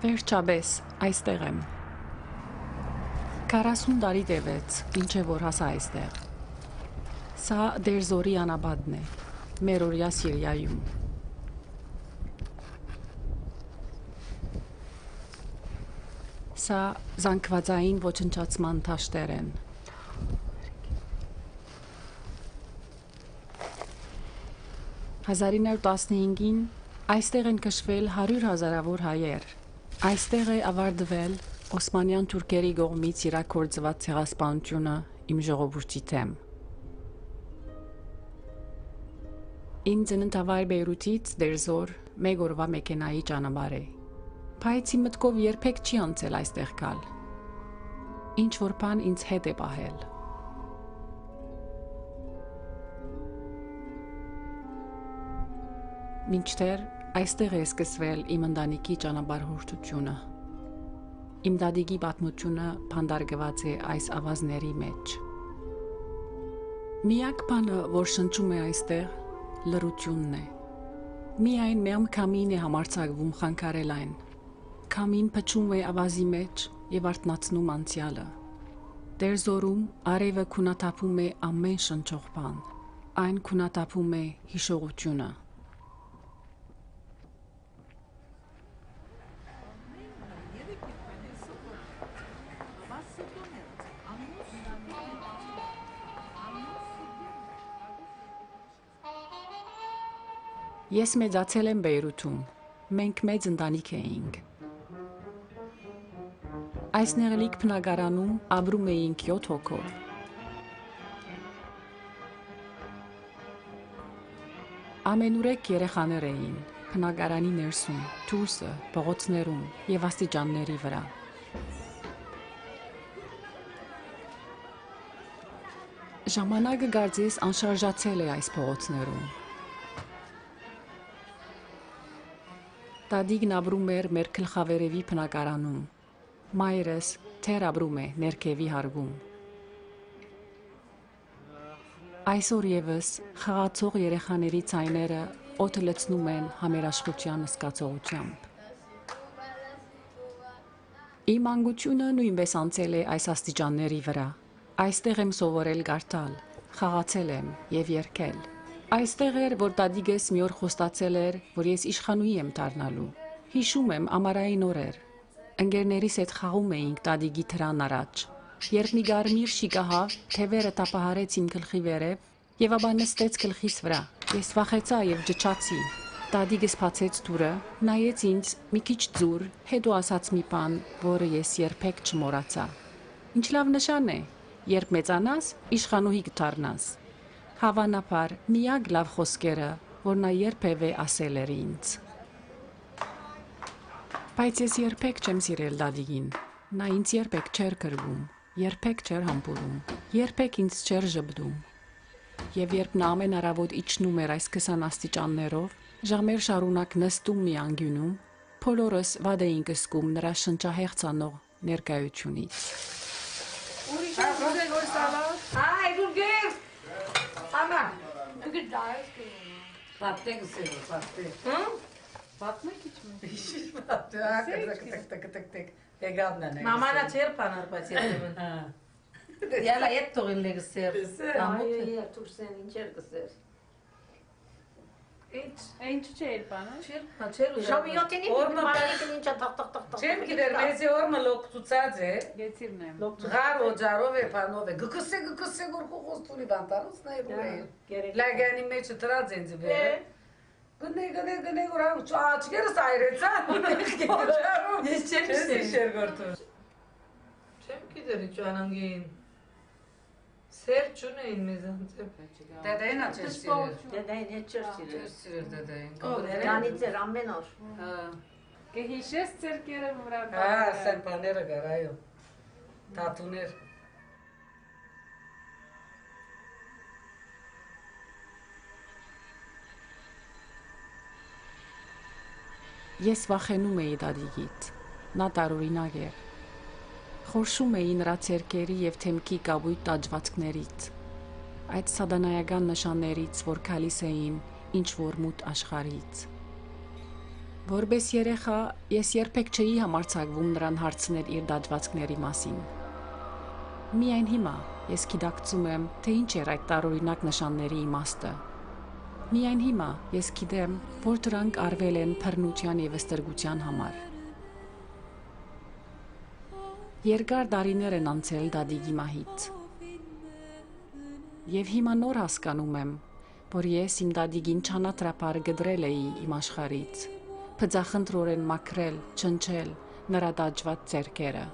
Վերջաբես, այստեղ եմ։ 40 տարի տևեց, ինչ է որ հասա այստեղ։ Սա Դերզորի անաբադն է, մերօրյա Սիրիայում։ Սա զանգվածային ոչնչացման թաշտեր են։ «1915-ին այստեղ են կշվել 100,000-ավոր հայեր։ Այստեղ է ավարտվել Օսմանյան թուրքերի կողմից իրագործված ցեղասպանությունը իմ ժողովրդի դեմ։ Իմ ծննդավայր Բեյրութից Դերզոր մեկ օրվա մեքենայի ճանապարհ է։ Բայց իմ մտքով երբեք չի անցել այստեղ գալ։ Ինչ որ բան ինձ հետ է պահել։ Մինչդեռ այստեղ է սկսվել իմ ընտանիքի ճանապարհորդությունը։ Իմ դադիկի պատմությունը փանդարգված է այս ավազների մեջ։ Միակ բանը, որ շնչում է այստեղ, լռությունն է։ Միայն մեմ քամին է համարձակվում խանգարել այն։ Քամին փչում է ավազի մեջ եւ արթնացնում անցյալը։ Դերզորում արևը քունաթափում է ամեն շնչող բան։ Այն քունաթափում է հիշողությունը։ Ես մեծացել եմ Բեյրութում, մենք մեծ ընտանիք էինք։ Այս նեղլիկ բնակարանում ապրում էինք 7 հոգով։ Ամենուրեք երեխաներ էին, բնակարանի ներսում, դուրսը, փողոցներում եւ աստիճանների վրա։ Ժամանակը կարծես անշարժացել է այս փողոցներում։ Տադիկն ապրում էր մեր գլխավերևի բնակարանում, մայրս թեր ապրում է ներքևի հարկում։ Այսօր եւս խաղացող երեխաների ցայները օդը լցնում են համերաշխության զգացողությամբ։ Իմ անկությունը նույնպես անցել է այս աստիճանների վրա։ Այստեղ եմ սովորել կարդալ, խաղացել եմ եւ երգել։ Այստեղ էր, որ տատիկս մի օր խոստացել էր, որ ես իշխանուհի եմ դառնալու։ Հիշում եմ ամառային օրեր։ Ընկերներիս հետ խաղում էինք տատիկի դրան առաջ։ Երբ մի կարմիր շիկահավ թևերը տապահարեց իմ գլխի վերև եւ ապա նստեց գլխիս վրա։ Ես վախեցա եւ ջչացի։ Տատիկս բացեց դուռը, նայեց ինձ մի քիչ ձուր, հետո ասաց մի բան, որը ես երբեք չմոռացա։ Ինչ լավ նշան է, երբ մեծանաս, իշխանուհի կդառնաս։ Հավանաբար միակ լավ խոսքերը, որ նա երբևէ ասել էր ինձ։ Բայց ես երբեք չեմ սիրել դադիկին։ Նա ինձ երբեք չէր գրվում, երբեք չէր համբուրում, երբեք ինձ չէր ժպտում։ Եվ երբ նա ամեն առավոտ իջնում էր այս 20 աստիճաններով, ժամեր շարունակ նստում մի անկյունում, բոլորս վատ էինք զգում նրա շնչահեղձ անող ներկայությունից։ Ama, bugün daha eski. Patlık seviyor, patlık. Hı? Patlık hiç mi? Hiç patlık. Tık. Veganla ne? Mamana çerpanar paçetemin. Yala et toğille gıser. Ay, tursen incer kısır. Enç çerpanar? Çerpa. Şamiyotini malekinin tak. Çem gider meze orma loktucaze. Getirnem. Garo caro ve pano ve gıkısse gorku kostuli bantarus ne buraya. Lagani meçe trazenzi be. Gane goram aç geri sayretsa. Geçer şer gortu. Çem gider hiç anangin. Ser çuneyin mezanze. Dedeyin açırsın. Dedeyin etçerçili. Açırsın dedeyin. Yani zeran benor. Ha. Que hiçes cerquera murad. Ha, sen panera garayo. Tatuner. Ես վախենում էի դադիկից, նա տարօրինակ էր։ Խորշում էի նրա ցերկերի եւ թեմքի կապույտ տաճվածքներից, այդ սադանայական նշաններից, որ գալիս էին ինչ որ մութ աշխարհից։ Որպես երեխա, ես երբեք չէի համարձակվում նրան հարցնել իր դաջվածքների մասին։ Միայն հիմա ես գիտակցում եմ, թե ինչ էր այդ տարօրինակ նշանների իմաստը։ Միայն հիմա ես գիտեմ, որ դրանք արվել են բռնության և ստրկության համար։ Երկար տարիներ են անցել դադիգի մահից։ Եվ հիմա նոր հասկանում եմ, որ ես իմ դադիգին չանատրապար գդրել էի իմ աշխարից, փծախնդրորեն մաքրել, չնչել նրա դաջված ձեռքերը։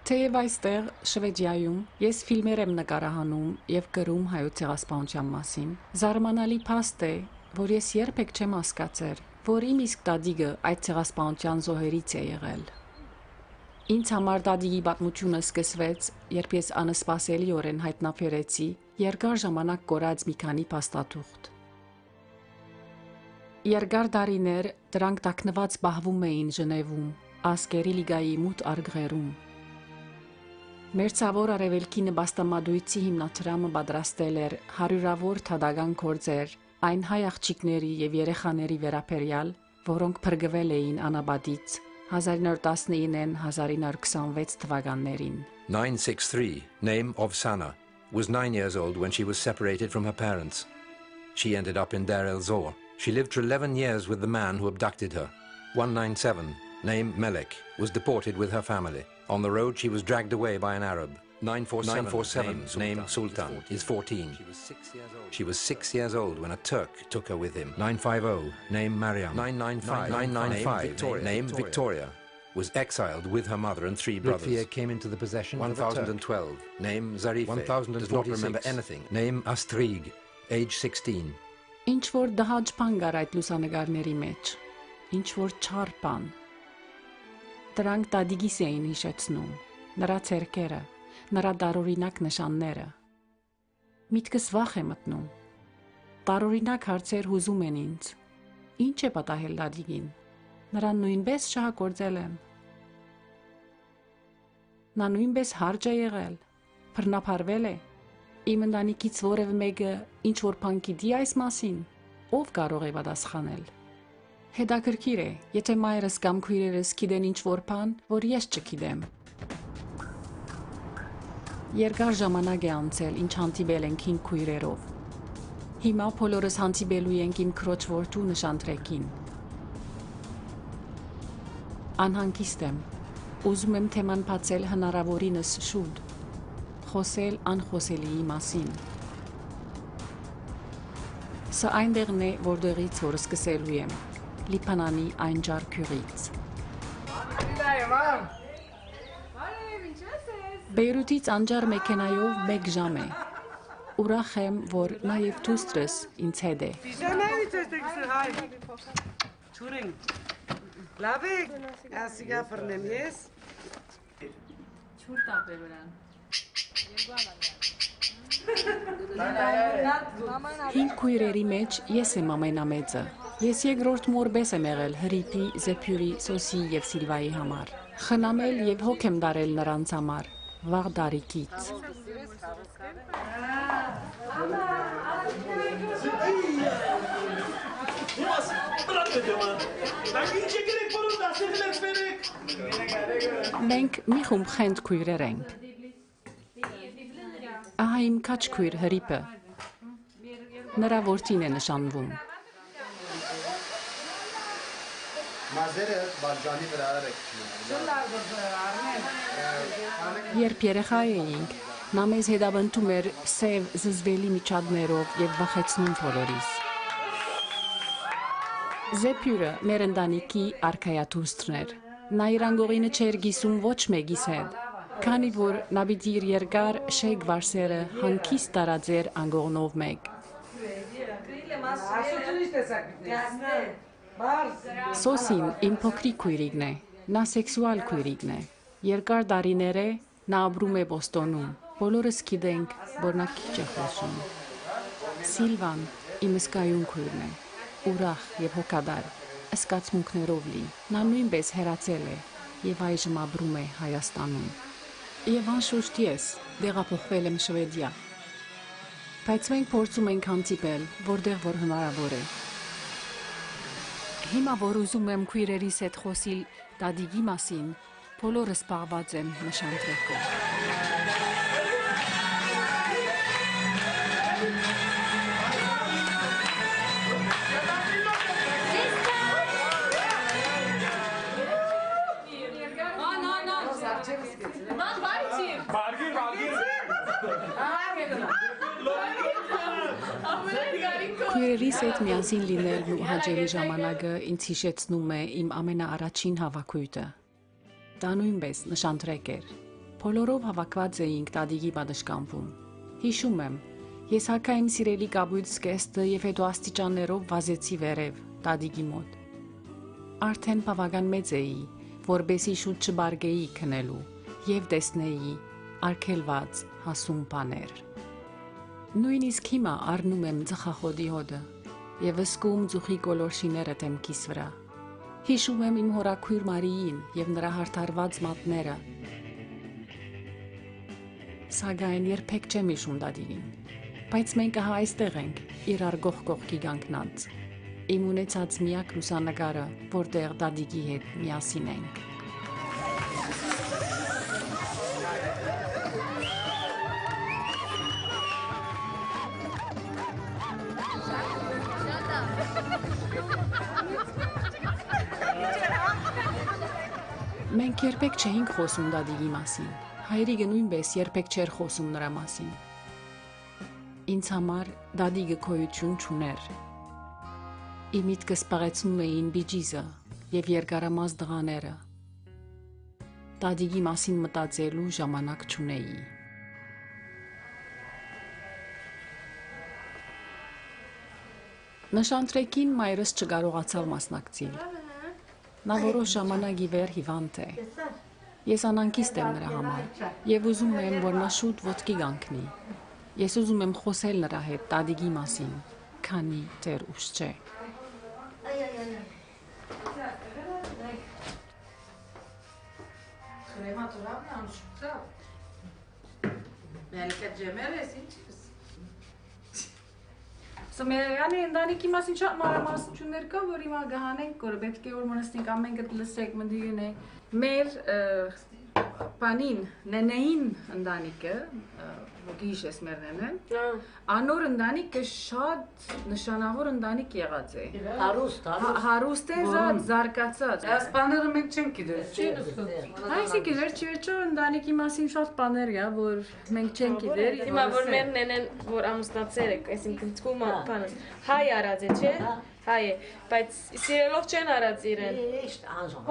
Թեև այստեղ, Շվեդիայում, ես ֆիլմեր եմ նկարահանում և գրում հայոց ցեղասպանության մասին, զարմանալի փաստ է, որ ես երբեք չեմ հասկացել, որ իմ իսկ դադիգը այդ ցեղասպանության զոհերից է եղել։ Ինձ համար դադիգի պատմությունը սկսվեց, երբ ես անսպասելիորեն հայտնաբերեցի երկար ժամանակ կորած մի քանի փաստաթուղթ։ Երկար տարիներ դրանք տաքնված պահվում էին Ժնևում, Ասկերի լիգայի մութ արգղերում։ Մերձավոր Արևելքի նպաստամատույցի հիմնադրամը պատրաստել էր հարյուրավոր թադական գործեր այն հայ աղջիկների և երեխաների վերաբերյալ, որոնք փրկվել էին անապատից 1919-ին 1926 թվականներին։ 963, name of Sana, was 9 years old when she was separated from her parents. She ended up in Deir el-Zor. She lived for 11 years with the man who abducted her. 197, name Melek, was deported with her family. On the road, she was dragged away by an Arab. 947, name Sultan, is 14. She was 6 years old when a Turk took her with him. 950, name Mariam. 995, name Victoria, was exiled with her mother and 3 brothers. Lutfia came into the possession 1012, name Zarife, 1046, does not remember anything. Name Astrig, age 16. Ինչ որ դահաճ բան կար այդ լուսանկարների մեջ, ինչ որ չար բան։ Դրանք դադիգիս էին հիշեցնում, նրա ցերկերը, նրա տարօրինակ նշանները։ Միտքս վախ է մտնում։ Տարօրինակ հարցեր հուզում են ինձ։ Ինչ է պատահել դադիգին։ Նրան նույնպես շահագործել եմ։ Նա նույնպես հարջ է եղել, բռնապարվել է։ Իմ ընտանիքից որևէ մեկը ինչ որ բան գիտի այս մասին, ով կարող է պատասխանել։ Հետաքրքիր է, եթե մայրս կամ քույրերս գիտեն ինչ որ բան, որ ես չգիտեմ։ Երկար ժամանակ է անցել, ինչ հանդիպել ենք հին քույրերով։ Հիմա բոլորս հանդիպելու ենք իմ քրոջ որդու նշանտրեկին։ Անհանգիստ եմ, ուզում եմ թեման բացել հնարավորինս շուտ, խոսել անխոսելիի մասին։ Սա այնտեղն է, որտեղից որ սկսելու եմ, Լիբանանի այն ջարքյուրից։ Բեյրութից անջար մեքենայով 1 ժամ է։ Ուրախ եմ, որ նաև դուստրս ինձ հետ է։ Լավ է, ասիգա ֆռնեմ ես։ Չուր տապ է վրան։ Հին քույրերի մեջ ես եմ ամենամեծը։ Ես երկրորդ մորբես եմ եղել Հրիփի, Զեփյուրի, Սոսի և Սիլվայի համար։ Խնամել և հոգ եմ դարել նրանց համար, վաղ տարիքից։ Մենք մի խումբ խենթ քույրեր ենք։ Ահա իմ քաչ քույր Հրիփը։ Նրա որդին է նշանվում։ Երբ երեխա էինք, նա մեզ հետապնդում էր սև զզվելի միջադներով և վախեցնում բոլորիս։ Զեփյուրը մեր ընտանիքի արքայադուստրն էր։ Նա իր անգողինը չէր գիսում ոչ մեկիս հետ, քանի որ նա պիտի իր երկար շեյք վարսերը հանգիստ տարածեր անգողնով մեկ։ Սոսին իմ փոքրիկ քույրիկն է, նա սեքսուալ քույրիկն է։ Երկար տարիներ է նա ապրում է Բոստոնում, բոլորս գիտենք, որ նա քիչ է խոսում։ Սիլվան իմ զգայուն քույրն է, ուրախ և հոգադար, զգացմունքներով լի։ Նա նույնպես հեռացել է և այժմ ապրում է Հայաստանում։ Եվ անշուշտ ես, Դեղափոխվել եմ Շվեդիա։ Բայց մենք փորձում ենք հանդիպել, որտեղ որ հնարավոր է։ Հիմա որ ուզում եմ քույրերիս հետ խոսիլ Դադիգի մասին, բոլորը սպառված եմ նշանտրեկով։ Քույրերիս հետ միասին լինելն ու հաճելի ժամանակը ինձ հիշեցնում է իմ ամենաառաջին հավաքույթը։ Դա նույնպես նշանտրեք էր։ Բոլորով հավաքված էինք Դադիգի պատշգամբում։ Հիշում եմ, ես հագա իմ սիրելի կապույտ զգեստը եւ հետո աստիճաններով վազեցի վերև Դադիգի մոտ։ Արդեն բավական մեծ էի, որբեսի շուտ չբարգեի քնելու եւ տեսնեի արգելված հասուն բաներ։ Նույնիսկ հիմա առնում եմ ծխախոտի հոդը եւ ըսկում ծուխի կոլորշիները դեմքիս վրա։ Հիշում եմ իմ հորաքույր Մարիին եւ նրա հարթարված մատները։ Սակայն երբեք չեմ հիշում Դադիգին, բայց մենք ահա այստեղ ենք, իրար կողքի կանգնած։ Իմ ունեցած միակ լուսանկարը, որտեղ Դադիգի հետ միասին ենք։ Մենք երբեք չէինք խոսում Դադիգի մասին, հայրիկը նույնպես երբեք չէր խոսում նրա մասին։ Ինձ համար Դադիգը գոյություն չուներ։ Իմ միտքը սպառեցնում էին բիջիզը եւ երկարամաս դղաները։ Դադիգի մասին մտածելու ժամանակ չունեի։ Նշանտրեկին մայրս չկարողացավ մասնակցել։ Նա որոշ ժամանակ ի վեր հիվանդ է։ Ես անհանգիստ եմ նրա համար եւ ուզում եմ, որ նա շուտ ոտքի կանգնի։ Ես ուզում եմ խոսել նրա հետ Դադիգի մասին, քանի դեռ ուշ չէ։ Սոմերյանի ընտանիքի մասին շատ մանրամասնություններ կա, որ հիմա գահանենք, որ պետք է որ մնացնենք ամենքը լսեք մնդիգն է։ Մեր բանին, նենեին ընտանիքը, ոգի հիշես մեր նենեն, անոր ընտանիքը շատ նշանավոր ընտանիք եղած է։ Հարուստ է, զարգացած։ Այս բաները մենք չենք գիտեր։ Այսինքն վերջի վերջո ընտանիքի մասին շատ բաներ կա, որ մենք չենք գիտեր։ Հիմա որ մեր նենեն որ ամուսնացել է, այսինքն ցկում բանը, հայ արած է, չէ՞։ Հայ է, բայց սիրելով չեն արած իրեն։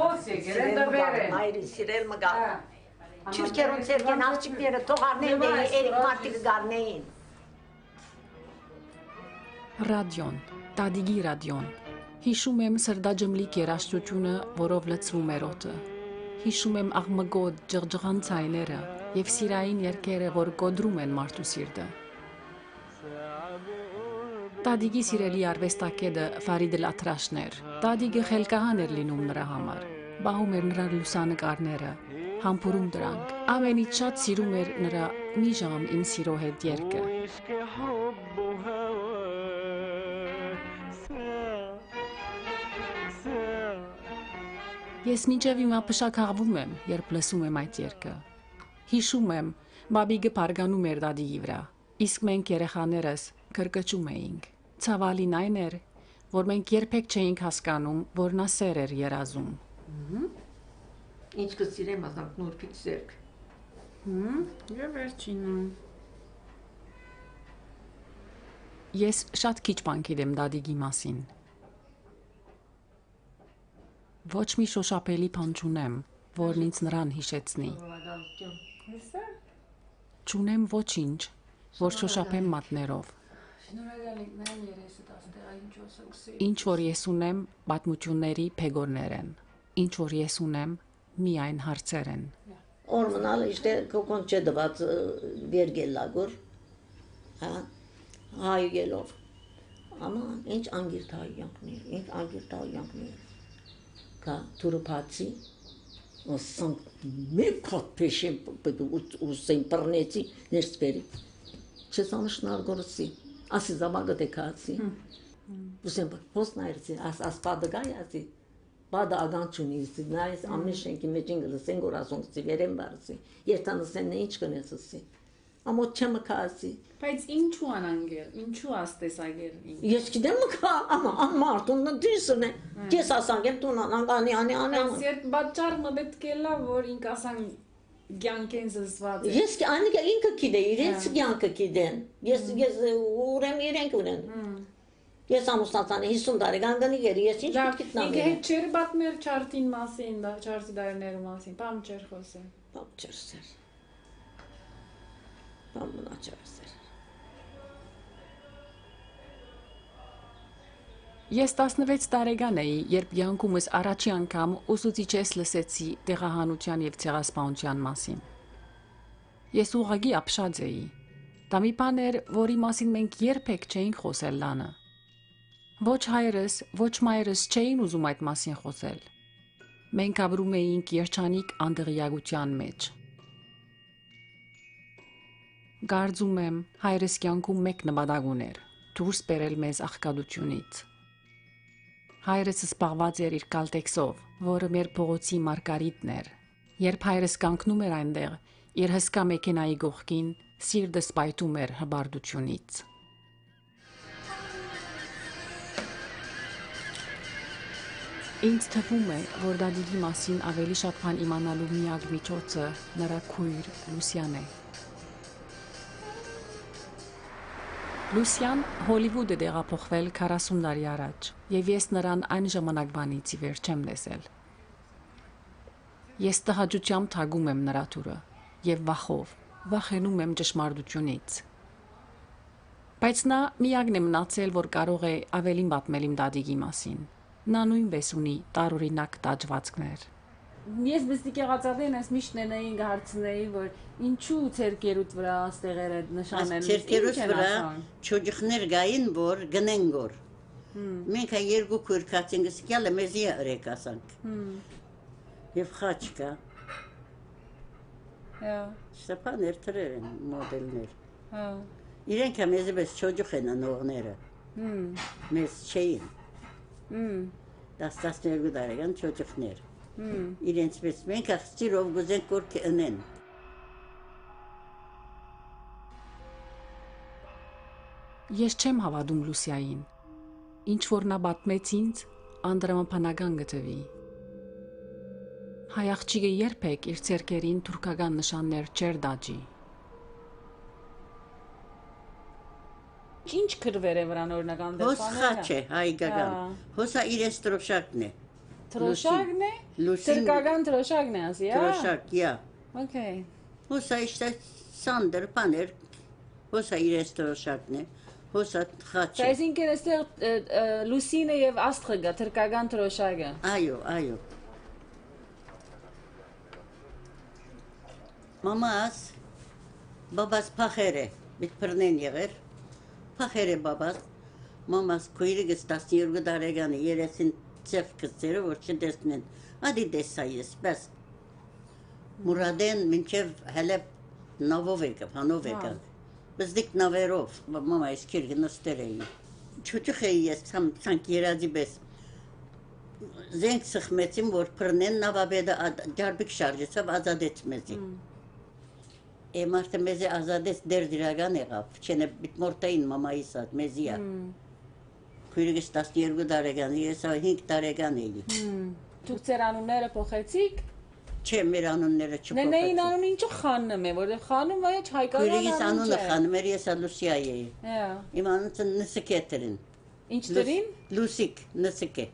Ո՞ց եկել են դվեր են։ Հայրի սիրել մը գա։ Չիրքերուն ծերքեն աղջիկները թողարնեն էին, երիք մարդիկ գարնեին։ Ռադիոն, Դադիգի ռադիոն։ Հիշում եմ սրդաջմլիկ երաժշտությունը, որով լցվում էր օդը։ Հիշում եմ աղմգոտ ջղջղան ցայները եւ սիրային երգերը, որ կոդրում են մարդու սիրտը։ Դադիգի սիրելի արվեստակետը Ֆարիդ Լատրաշն էր։ Դադիգը խելքահան էր լինում նրա համար։ Բահում էր նրա լուսանկարները, համբուրում դրանք։ Ամենից շատ սիրում էր նրա «Մի ժամ իմ սիրո հետ» երգը։ Ես մինչև հիմա փշաքաղվում եմ, երբ լսում եմ այդ երգը։ Հիշում եմ, բաբիգը բարգանում էր Դադիգի վրա, իսկ մենք երեխաներս կրկչում էինք։ Ցավալին այն էր, որ մենք երբեք չէինք հասկանում, որ նա սեր էր երազում։ Ինչ կսիրեմ ազանք նուրբից զերք։ Եվ վերջինը։ Ես շատ քիչ բան գիտեմ Դադիգի մասին։ Ոչ մի շոշափելի բան չունեմ, որն ինձ նրան հիշեցնի։ Չունեմ ոչինչ, որ շոշափեմ մատներով։ Ինչ որ ես ունեմ, պատմությունների փեգորներ են։ Ինչ որ ես ունեմ, միայն հարցեր են։ Օրմնալ իշտե կոկոն չէ դված վերգելագոր, հա, հայգելով, աման, ինչ անգիրտ հայյանքներ, կա թուրպացի, Ասան մեկ հատ փեշեմ ուսեն բռնեցի ներսվերի չես անշնար գորսի ասի զամագը դեկացի ուսեն փոսնայրցի ասպադգայացի բադա ագանչունի նայս ամնիշենքի մեջին գլսեն գոր ասոնցի վերեն բարսի երթանսեն ինչ կնեցսի ամոթ չեմ կասի բայց ինչու անանգել ինչու աստեսագել ես գիտեմ կա ամարտուն դիսն է ես ասանգեմ տունան անի բայց երբ բաճարը պետք է լավ որ ինք ասան գյանքեն զսված ես անիկա ինքը գիտե իրենց գյանքը գիտեն ես ուրեմ իրենք ունեն ես ամուսնացան 50 տարեկան գնի գերի ես ինչ գիտնամ ինքը հետ չեր բատմեր չարտին մասին դա չարտի դարներու մասին բամ չեր խոսել բամ չեր բամ մնաչեր Ես 16 տարեկան էի, երբ յանքումս առաջի անգամ ուսուցիչես լսեցի տեղահանության եւ ցեղասպանության մասին։ Ես ուղղակի ապշած էի։ Դա մի բան էր, որի մասին մենք երբեք չէինք խոսել լանը։ Ոչ հայրս, ոչ մայրս չէին ուզում այդ մասին խոսել։ Մենք ապրում էինք երջանիկ անդղիագության մեջ։ Գարձում եմ, հայրս կյանքում մեկ նպատակ ուներ՝ դուրս բերել մեզ աղքատությունից։ Հայրս սպառված էր իր կալտեքսով, որը մեր փողոցի մարգարիտն էր։ Երբ հայրս կանգնում էր այնտեղ, իր հսկա մեքենայի գողքին, սիրտս պայթում էր հբարդությունից։ Ինձ թվում է, որ դադիի մասին ավելի շատ բան իմանալու միակ միջոցը նրա քույր Լուսիան է։ Լուսիան Հոլիվուդ է տեղափոխվել 40 տարի առաջ, եւ ես նրան այն ժամանակվանից ի վեր չեմ տեսել։ Ես տհաճությամբ թագում եմ նրա դուրը եւ վախենում եմ ճշմարտությունից։ Բայց նա միակն է մնացել, որ կարող է ավելին պատմել իմ դադիի մասին։ Նա նույնպես ունի տարօրինակ տաճվածքներ։ Ես բստիկ եղածատեն ես միշտ նենային հարցնեի, որ ինչու ցերկերուտ վրա աստեղերը նշանեն։ Ցերկերուտ վրա չոջխներ գային, որ գնեն գոր։ Մենք երկու քուրքացին գսկյալը մեզի ըրեք ասանք։ Եվ խաչկա։ Հա։ Ստեփան երթրեր են մոդելներ։ Հա։ Իրենք մեզի բես չոջխ են անողները։ Մեզ չէին։ 12 տարեկան չոջխներ։ Իրենց պես մենք աղջիրով գուզենք որ կընեն։ Ես չեմ հավատում Լուսիային։ Ինչ որ նա պատմեց ինձ, անդրամապանական գտվի։ Հայ աղջիկը երբեք իր ցերկերին թուրքական նշաններ չեր դաջի։ Ինչ քրվեր է վրան օրինական դեպքերը։ Հոս խաչ է հայկական։ Հոսա իրենց տրոշակն է։ Տրոշակն է։ Ցերկական տրոշակն է ասի, հա։ Տրոշակ, yeah։ Okay։ Հոսա իշտե սանդր պաներ։ Հոսա իրենց տրոշակն է։ Հոսա խաչ է։ Այսինքն այստեղ Լուսինը եւ Աստղը գա թրկական տրոշակը։ Այո, այո։ Մամաս բաբաս փախեր է, միտ բռնեն եղեր։ Փախեր է բաբաս։ Մամաս քույրիկս 12 տարեկան է, երեսին ծև կծերը, որ չտեսնեն։ Ադի դեսա ես, բես։ Մուրադեն մինչև հելեպ նավով եկավ, հանով եկավ։ Բզդիկ նավերով, մամա ես քիրգ նստեր էի։ Չուչուխ էի ես, ցանք երազի բես։ Զենք սխմեցին, որ բռնեն նավաբեդը ջարբիկ շարժեցավ, ազատեց մեզի։ Մարդը մեզի ազատեց դեր դիրական եղավ, չենե բիտմորտային մամայիս ատ, մեզիա։ Քույրիկս 12 տարեկան, ես 5 տարեկան էի։ Դուք ձեր անունները փոխեցիք։ Չէ, մեր անունները չփոխեցին։ Նենեին անունը ինչու խանում է, որտեղ խանում է հայկական անուն չէ։ Քույրիկս անունը խանում էր, ես Լուսիա էի։ Հա։ Իմ անունը Նսկետրին։ Ինչ դրին։ Լուսիկ, Նսկե։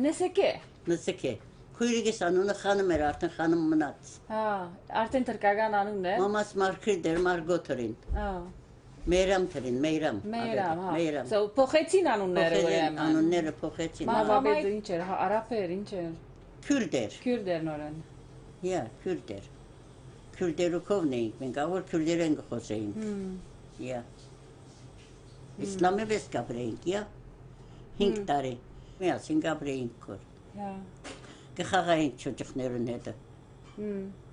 Նսկե։ Նսկե։ Քույրիկս անունը խանում էր, արդեն խանում մնաց։ Հա, արդեն թրկական անունն է։ Մամաս Մարգրիտ էր, Մարգոտրին։ Հա։ Մերամ թրին, Մերամ։ Մերամ, հա։ Մերամ։ So փոխեցին անունները ուրեմն։ Անունները փոխեցին։ Մամայը ինչ էր, արաբ էր, ինչ էր։ Քուրդեր։ Քուրդեր նորեն։ Yeah, քուրդեր։ Քուրդերուկովն էինք, մենքավոր քուրդերեն գխոսեինք։ Yeah։ Իսլամը պես կապրեինք, yeah։ 5 տարի։ Միասին կապրեինք կոր։ Հա։ Կխաղայինք չոջխներուն հետը։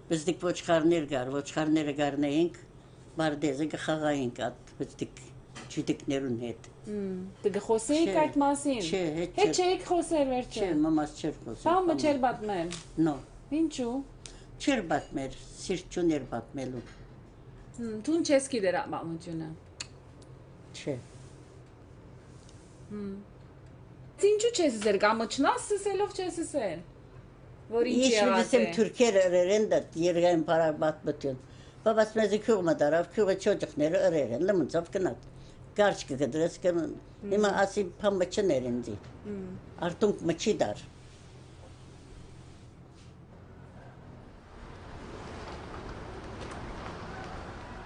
Բզդիկ ոչխարներ գար, ոչխարները գարնեինք, բարդեզը կխաղայինք at բզդիկ ջուդիկներուն հետ։ Դե խոսեիք այդ մասին։ Չէ, հետ չէիք խոսեր վերջը։ Չէ, մամաս չէր խոսել։ Բամը չէր պատմել։ No։ Ինչու։ Չէր պատմել, սիրտ չուներ պատմելու։ Դու չես գիտեր պատմությունը։ Չէ։ Ինչու չես ասել, կամ չնաս ասելով չես ասել։ Որ ինչ եղած է։ Ես եմ թուրքերը երերենდა երգային բարաբատություն։ Բաբաս մեզի քյուղը դարավ, քյուղը չոջխները երերեն, լմնցավ կնատ։ Կարճ կգդրես կն հիմա ասի փամբչներ ինձի։ Արտունք մչի դար։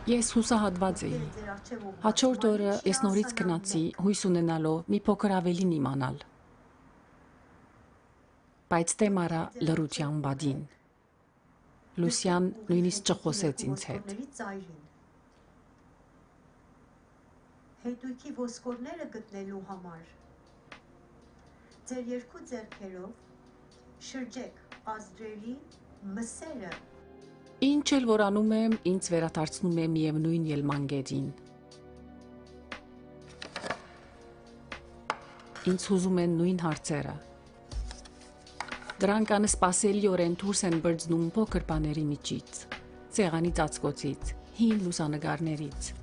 Ես հուսահատված էի։ Հաջորդ օրը ես նորից գնացի հույս ունենալով մի փոքր ավելին իմանալ։ Բայց դե մարա լրության բադին։ Լուսյան նույնիսկ չխոսեց ինձ հետ։ Հետույքի ոսկորները գտնելու համար ձեր երկու ձեռքերով շրջեք ազդրելի մսերը։ Ինչ էլ որ անում եմ, ինձ վերադարձնում է միևնույն ելմանգետին։ Ինձ հուզում են նույն հարցերը։ Դրանք անսպասելիորեն դուրս են բրձնում փոքր բաների միջից, սեղանի ծածկոցից, հին լուսանկարներից։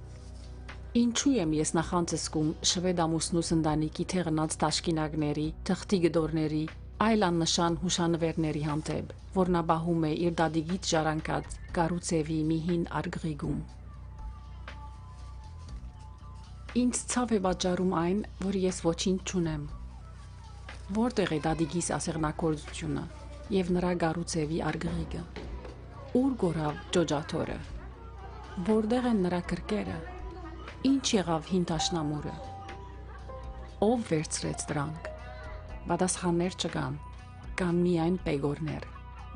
Ինչու եմ ես նախանց զգում շվեդ ամուսնուս ընտանիքի թեղնած տաշկինակների, թղթի գդորների, այլ աննշան հուշանվերների հանդեպ, որ նա բահում է իր դադիգից ժառանգած կառուցեվի մի հին արգղիգում։ Ինձ ցավ է պատճառում այն, որ ես ոչինչ չունեմ։ Որտեղ է դադիգիս ասեղնակործությունը եւ նրա գառուցեվի արգղիգը։ Ուր գորավ ջոջաթորը։ Որտեղ են նրա կրկերը։ Ինչ եղավ հին տաշնամուրը։ Ով վերցրեց դրանք։ Պատասխաններ չկան, կան միայն պեգորներ,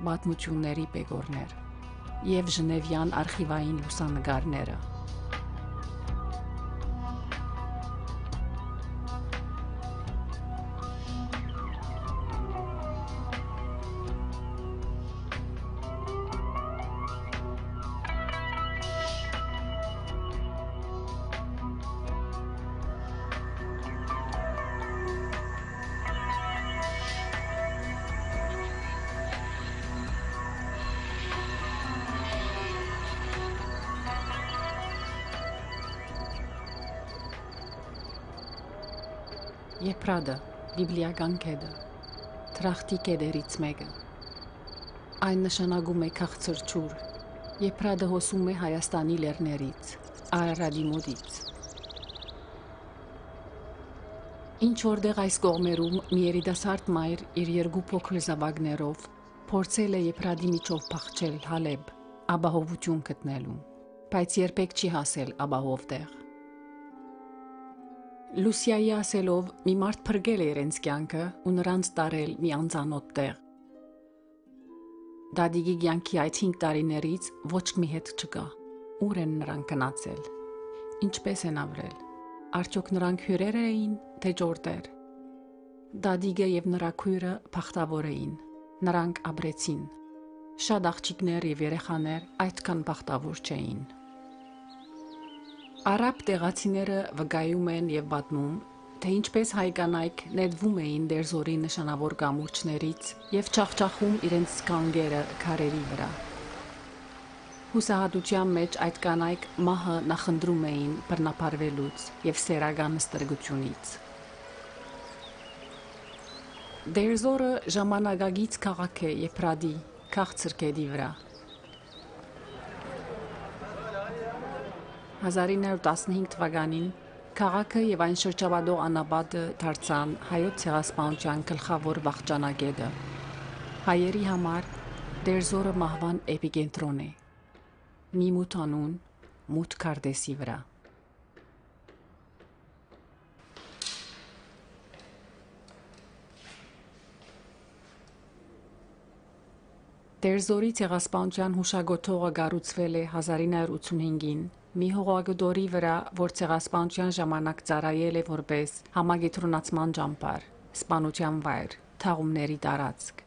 պատմությունների պեգորներ եւ ժնևյան արխիվային լուսանկարները։ Եփրադը, բիբլիական կեդը, թրախտի կեդերից մեկը։ Այն նշանակում է քաղցր ջուր։ Եփրադը հոսում է Հայաստանի լեռներից, Արարատի մոտից։ Ինչ որտեղ այս կողմերում մի երիտասարդ մայր իր երկու փոքր զավակներով փորձել է Եփրադի միջով փախչել Հալեբ, ապահովություն գտնելու, բայց երբեք չի հասել ապահով տեղ։ Լուսիայի ասելով մի մարդ փրկել է իրենց կյանքը ու նրանց տարել մի անծանոթ տեղ։ Դադիգի կյանքի այդ 5 տարիներից ոչ մի հետ չկա։ Ուր են նրանք գնացել։ Ինչպես են ապրել։ Արդյոք նրանք հյուրեր էին, թե ջորտեր։ Դադիգը եւ նրա քույրը բախտավոր էին։ Նրանք ապրեցին։ Շատ աղջիկներ եւ երեխաներ այդքան բախտավոր չէին։ Արաբ տեղացիները վկայում են եւ պատմում, թե ինչպես հայ կանայք նետվում էին դերձորի նշանավոր կամուրջներից եւ չախչախում իրենց կանգերը քարերի վրա։ Հուսահատության մեջ այդ կանայք մահը նախընտրում էին բռնապարվելուց եւ սերական ստրգությունից։ Դերձորը ժամանակագից քաղաք է Եփրադի քաղցր գետի վրա։ 1915 թվականին քաղաքը եւ այն շրջապատող անապատը դարձան հայոց ցեղասպանության գլխավոր վախճանագետը։ Հայերի համար Դերձորը մահվան էպիկենտրոն է։ Մի մութանուն մութ քարտեզի վրա։ Դերձորի ցեղասպանության հուշագոթողը կառուցվել է 1985-ին մի հողագդորի վրա, որ ցեղասպանության ժամանակ ծառայել է որպես համագետրոնացման ճամբար, սպանության վայր, թաղումների տարածք։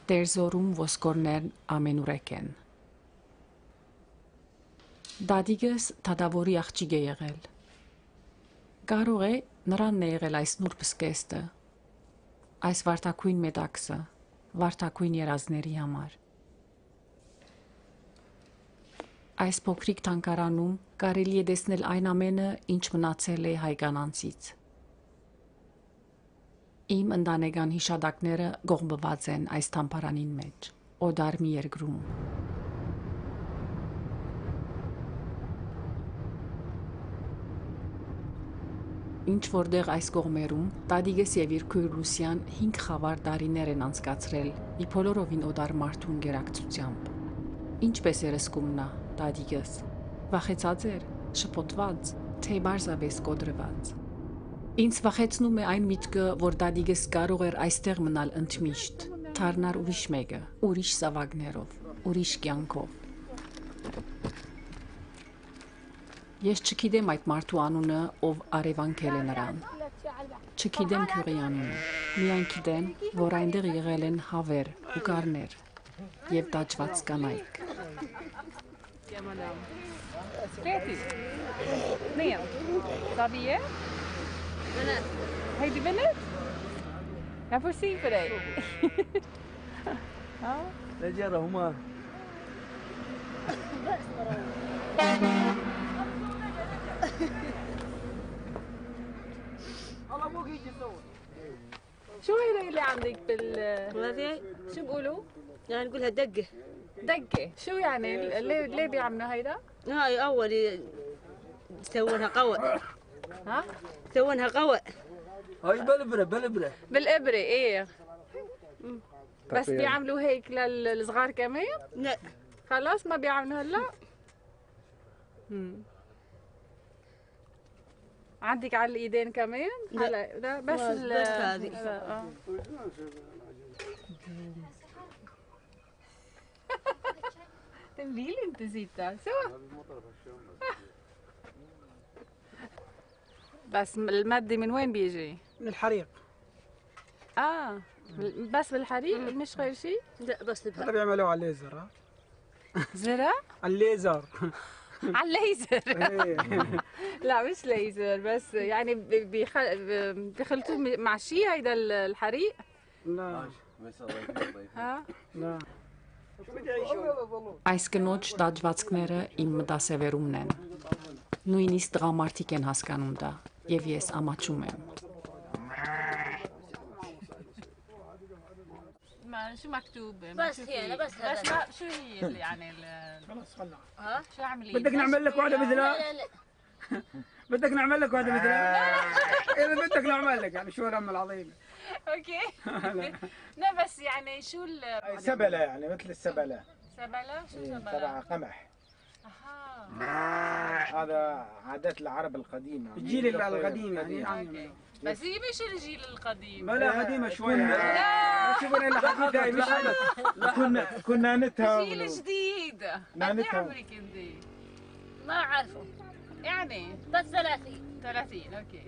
Դերզորում ոսկորներն ամենուրեք են։ Դադիգս թադավորի աղջիկ է եղել։ Կարող է նրանն է եղել այս նուրբ սկեստը, այս վարդակույն մետաքսը, վարդակույն երազների համար։ Այս փոքրիկ թանգարանում կարելի է տեսնել այն ամենը, ինչ մնացել է հայ կանանցից։ Իմ ընտանեկան հիշադակները գողբված են այս թամփարանին մեջ, օդար մի երկրում։ Ինչ որտեղ այս կողմերում Տադիգես եւ իր քույր Լուսյան 5 խավար տարիներ են անցկացրել մի բոլորովին օդար մարդուն գերակցությամբ։ Ինչպես էր զգում նա, Տադիգես, վախեցած էր, շփոթված, թե բարձավես կոտրված։ Ինձ վախեցնում է այն միտքը, որ Տադիգես կարող էր այստեղ մնալ ընդմիշտ, թարնար ուրիշ մեկը, ուրիշ սավագներով, ուրիշ կյանքով։ Ես չգիտեմ այդ մարդու անունը, ով արևանքել է նրան։ Չգիտեմ քյուրի անունը, միայն գիտեմ, որ այնտեղ եղել են հավեր ու կարներ եւ դաջված կանայք։ Betty. Neil. Xavier. Heidi Bennett. Jag får se på dig. Ja. رجال هما شو هي اللي عندك بال شو بقولوا؟ يعني نقولها دقة. دقة، شو يعني ليه بيعملوا هيدا؟ هاي أول يسوونها قوى. ها؟ يسوونها قوى. هاي بالإبرة بالإبرة إيه. بس بيعملوا هيك للصغار كمان؟ لا. خلاص ما بيعملوا هلا؟ عندك على الايدين كمان؟ لا. لا بس هذه. تنبيل انت زيتا شو؟ بس المادة من وين بيجي؟ من الحريق. بس بالحريق مش غير شيء؟ لا بس هذا بيعملوه على الليزر. زرع؟ على الليزر. على الليزر. لا مش ليزر بس يعني بيخلطوه مع شيء هيدا الحريق؟ لا. ها؟ لا. Այս կնոջ դաջվածքները իմ մտասևերումն են։ Նույնիսկ տղամարդիկ են հասկանում դա, եւ ես ամաչում եմ։ شو مكتوب؟ بس هي بس هذا. بس ما شو هي يعني خلاص خلنا. ها؟ شو عملي؟ بدك نعمل لك واحدة مثلها؟ لا لا. بدك نعمل لك واحدة مثلها؟ إذا بدك نعمل لك يعني شو الهم العظيم. اوكي. لا بس يعني شو سبلة يعني مثل السبلة. سبلة؟ شو سبلة؟ تبع قمح. اها. هذا عادات العرب القديمة. الجيل القديم يعني. بس هي مش الجيل القديم. لا قديمة شوي. لا شوفنا لحد مش كنا نتها. جيل جديد. قد ايه عمرك انت؟ ما أعرفه. يعني بس 30. 30 اوكي.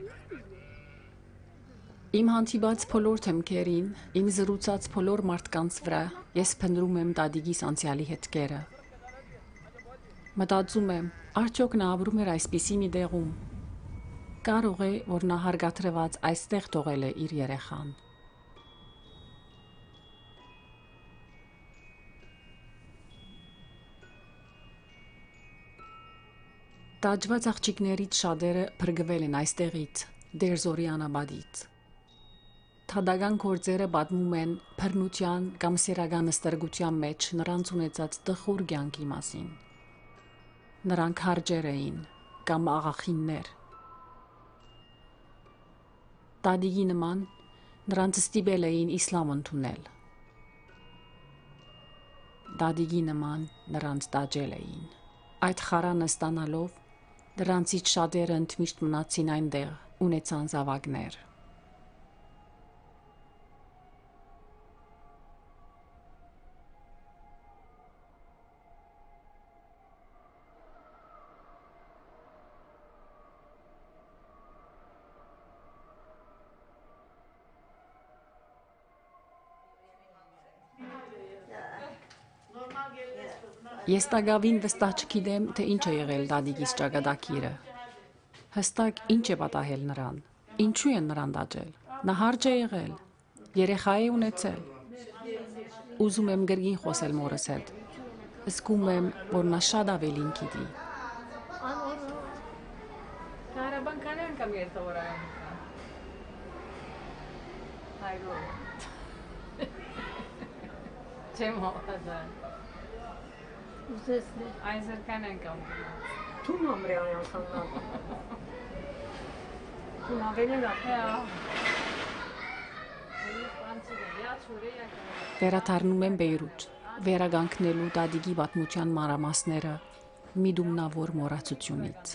Իմ հանդիպած բոլոր թեմքերին, իմ զրուցած բոլոր մարդկանց վրա ես փնտրում եմ Տադիգիս անցյալի հետքերը։ Մտածում եմ, արդյոք նա ապրում էր այսպիսի մի տեղում։ Կարող է, որ նա հարգադրված այստեղ թողել է իր երեխան։ Տաջված աղջիկներից շատերը փրկվել են այստեղից, Դերզորի անաբադից։ Թադական գործերը պատմում են բռնության կամ սեռական ստրգության մեջ նրանց ունեցած տխուր կյանքի մասին։ Նրանք հարջեր էին կամ աղախիններ։ Տադիգի նման նրանց ստիպել էին իսլամ ընդունել։ Տադիգի նման նրանց տաճել էին։ Այդ խարանը ստանալով նրանցից շատերը ընդմիշտ մնացին այնտեղ, ունեցան զավակներ։ Ես տագավին վստահ չգիտեմ, թե ինչ է եղել դադիկիս ճակատագիրը։ Հստակ ինչ է պատահել նրան, ինչու են նրան դաջել։ Նա հարջ է եղել, երեխա է ունեցել։ Ուզում եմ գրգին խոսել մորս հետ։ Զգում եմ, որ նա շատ ավելին գիտի։ Կարաբան կանեն կամ երթավորայում։ Հայրո։ Չեմ հողտազան։ Ուզեսն է։ Այսր կանեն կամ։ Թուն ամրի այան խաննավ։ Թուն ավելին ապա։ Վերադառնում եմ Բեյրութ, վերագանքնելու դադիկի պատմության մանրամասները միդումնավոր մոռացությունից։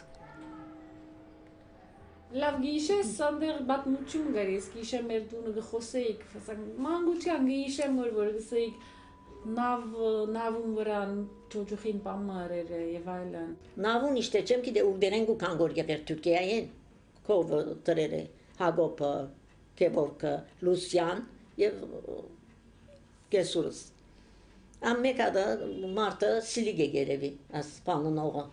Լավ գիշես, սանդեղ պատմություն գարես, գիշեմ մեր դունը գխոսեիք, մանգության գիշեմ որ գսեիք նավում վրան ճոճուխին պամարերը եւ այլն։ Նավուն իշտե չեմ գիտե ու դերենգու կանգոր եղեր Թուրքիայեն, կով դրերը Հագոպը, Կեբորկը, Լուսյան եւ Կեսուրս։ Ամեկադա մարտը սիլիգե գերեվի, աս պանոնողը։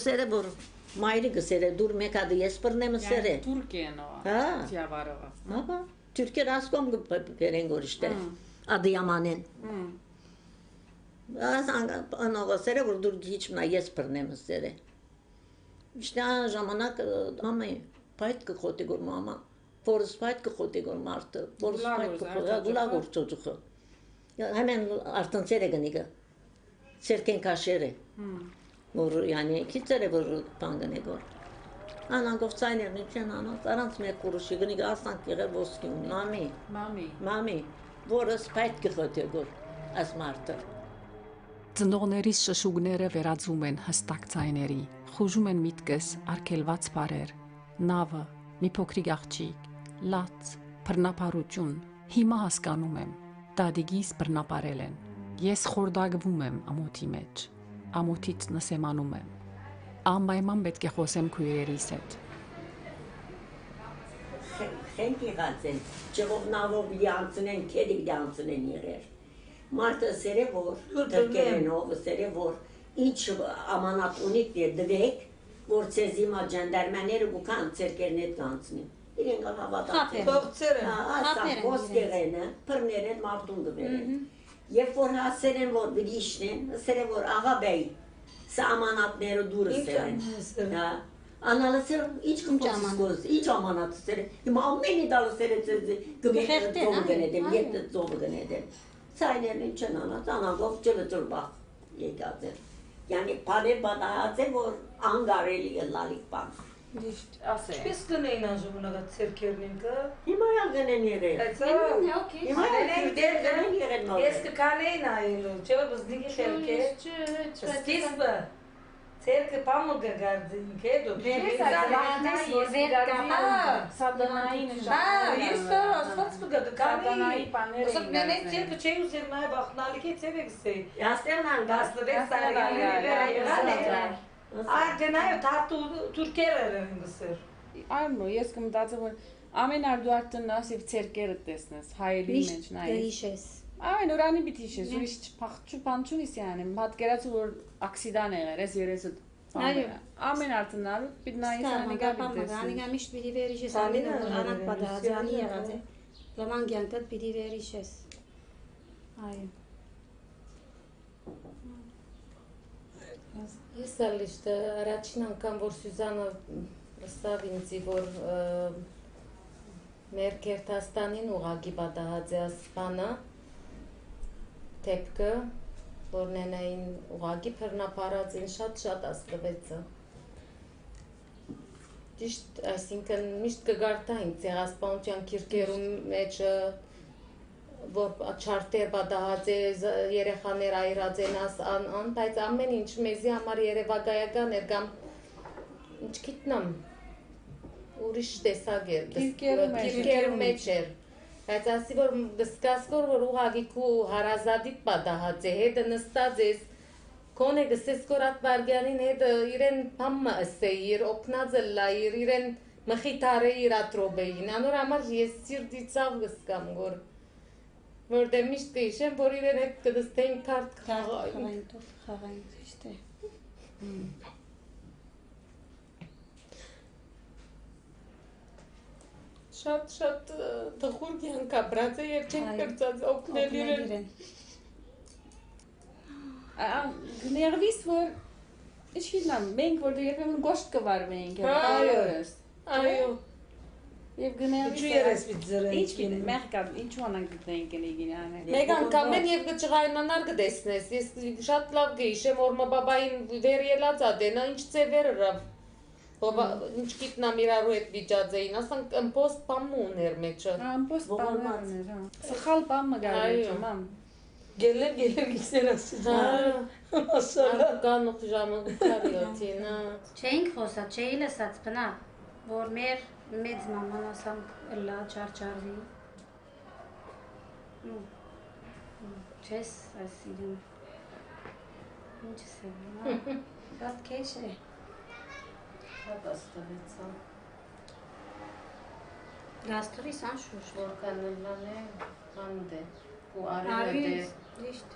Սերը որ մայրի գսերը դուր մեկադը ես բռնեմ սերը։ Թուրքիանա։ Թիավարովա։ Հա։ Թուրքեր ասկոմ գերեն գորիշտե։ Ադիամանեն։ Անողը սերը որ դուր գիչ մնա ես բռնեմ սերը։ Իշտա ժամանակ մամա պայտ կխոտի գոր մամա։ Որս պայտ կխոտի գոր մարտը։ Որս պայտ կխոտի գուլագոր ծոծուխը։ Համեն արտանցերը գնիգա։ Սերկեն կաշերը։ Որ յանի քիծերը որ բանգնե գոր։ Անանգով ցայներն չեն անած առանց մեկ կուրուշի գնիգա ասանք եղել ոսկի ունի։ Մամի։ Որս պայտ կխոտի գոր աս մարտը։ Ծնողներիս շշուկները վերածում են հստակ ցայների, խուժում են միտքս արգելված բարեր, նավը, մի փոքրիկ աղջիկ, լաց, բռնապարություն, հիմա հասկանում եմ, դադիկիս բռնապարել են, ես խորդագվում եմ ամոթի մեջ, ամոթից նսեմանում եմ, անպայման պետք է խոսեմ քույրերիս հետ։ Խենք եղած են, չվով նավով լիանցնեն, կերիկ լիանցնեն եղեր, մարդը սերը որ, թրկերենով, սերը որ, ինչ ամանատ ունիք դվեք, որ ծեզ հիմա ջանդարմաները գուքան ծերկերնետ կանցնի։ Իրենք հավատացին։ Փողցերը։ Ասան, ոսկեղենը, պրներեն մարդուն գվերեն։ Եվ որ հասեր են, որ վիրիշն են, սեր են, որ աղաբեի, սա ամանատները դուրը սեր են։ Անալսեր, ինչ կմպոցից գոզ, ինչ ամանատ սեր են։ Հիմա ամենի դալը սեր է ծեզ գվերեն գնեդեմ, ետ ծովը գնեդեմ։ Սայներն ինչ են անած, անագով ճվը ծրբախ եկած են։ Yani pane բանահաց է, որ անգարելի է լալիք բան։ Ճիշտ, ասե։ Ինչպես կնեին անժողնագա ցերկերնին կը։ Հիմա յալգնեն եղել։ Հիմա դեր եղել նոր։ Ես կկանեին այլու, չէ՞ բզդիգի ցերկե։ Սկիզբը ցերկը պամուկը գարդին կեդո։ Սադանային ես ասված կգա կանեի պաները։ Ասած նենե ցերկը չէ ուզեր մայ բախնալիքի ցերեքսե։ Яստերնան 16 տարի։ Արգենայը թարտու թուրքերը են գսեր։ Այո, ես կմտածեմ որ ամեն արդուարտն ասիվ ցերկերը տեսնես, հայերի մեջ նայես։ Այն օրանի պիտի շես, ուրիշ փախչու բանջունի սյանեմ, պատկերացու որ ակսիդան եղեր, ես երեսը Այո, ամեն արդնալու պիտի նայես անիկա պիտես։ Անիկա միշտ պիտի վերիշես, ամեն անակ պատահածանի եղած է, լամանգյանքդ պիտի վերիշես։ Այո։ Ես ալիշտ առաջին անգամ որ Սյուզանը լսավ ինձի որ մեր Քերթաստանին ուղագի պատահած է ասպանը տեպքը որ նենային ուղագի բռնապարած են շատ ասկվեցը ճիշտ այսինքն միշտ կգարտային ցեղասպանության քիրքերում մեջ որ չարտեր պատահած է երեխաներ այրած են ան բայց ամեն ինչ մեզի համար երևակայական էր կամ ինչ գիտնամ ուրիշ տեսակ էր քիրքերում մեջ էր բայց ասի որ գսկասկոր որ ուղագի քու հարազատի պատահած է հետը նստած ես կոնե գսես կորատ վարգյանին հետը իրեն փամը ասե իր օկնածը լայր իրեն մխիթարը իր ատրոբեին անոր համար ես սիրտի ցավ գսկամ գոր Որտե միշտ կհիշեմ, որ իրեն հետ կդստեին կարդ խաղային, ճիշտ է։ Շատ տխուր կյանք ապրած է և չենք կրծած օգնել իրեն։ Գներվիս, որ իշխինամ, մենք որ երբեմն գոշտ կվարվեինք, այո։ Եվ գներվիս Ինչու երես պիտ զրենք։ Ինչ պիտի, մեղկան, ինչու անանք գտնեինք ինգին անեն։ Մեկ անգամ են և գճղայնանար գդեսնես, ես շատ լավ գեիշեմ, որ մաբաբային վեր ելած ադենա, ինչ ծևեր հրավ, ինչ կիտնամ իրարու հետ վիճած էին, ասանք ըմպոստ պամը ուներ մեջը։ Ըմպոստ պամը ուներ, սխալ պամը գարիճը, մամ։ Գելև գիքներ ասին, կան ուխ ժամը կարիոտին, Չէինք խոսա, չէի լսած բնա, որ մեր մեծ մաման ասանք լա չարչարվի։ Չես ասիլին։ Ինչս է, շատ կեշ է։ Շատ աստվեցան։ Գաստորի սան շուշ։ Որքան լան է, կանդ է, ու արիլը դե։ Իշտ։